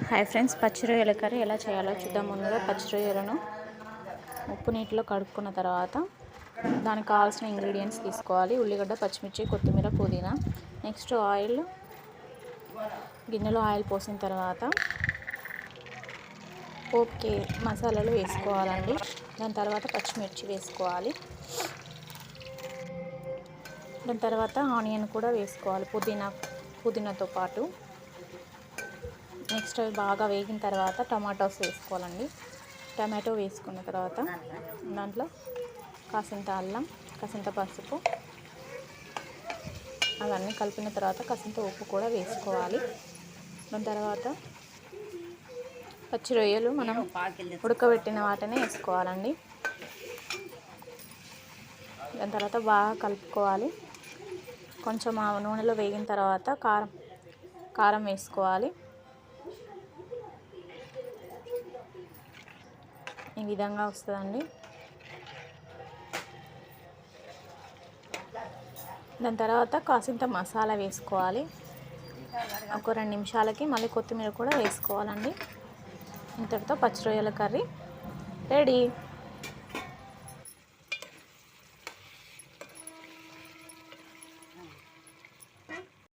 Hi friends, పచ్చి రొయ్యల curry ఎలా చేయాలో చూద్దాం. ముందుగా పచ్చి రొయ్యలను ఉప్పు నీటిలో కడుక్కున్న తర్వాత దానికి కావాల్సిన ఇంగ్రీడియంట్స్ తీసుకోవాలి. ఉల్లిగడ్డ, పచ్చిమిర్చి, కొత్తిమీర, పుదీనా. నెక్స్ట్ గిన్నెలో ఆయిల్ పోసిన తర్వాత పోపుకి మసాలాలు వేసుకోవాలండి. దాని తర్వాత పచ్చిమిర్చి వేసుకోవాలి. దాని తర్వాత ఆనియన్ కూడా వేసుకోవాలి, పుదీనాతో పాటు. నెక్స్ట్ అవి బాగా వేగిన తర్వాత టమాటోస్ వేసుకోవాలండి. టమాటో వేసుకున్న తర్వాత దాంట్లో కాసింత అల్లం, కాసింత పసుపు, అవన్నీ కలిపిన తర్వాత కాసింత ఉప్పు కూడా వేసుకోవాలి. దాని తర్వాత పచ్చి రొయ్యలు మనం ఉడకబెట్టిన వాటిని వేసుకోవాలండి. దాని తర్వాత బాగా కలుపుకోవాలి. కొంచెం ఆ నూనెలో వేగిన తర్వాత కారం వేసుకోవాలి. ఈ విధంగా వస్తుందండి. దాని తర్వాత కాసింత మసాలా వేసుకోవాలి. ఒక 2 నిమిషాలకి మళ్ళీ కొత్తిమీర కూడా వేసుకోవాలండి. ఇంతటితో పచ్చి రొయ్యల కర్రీ రెడీ.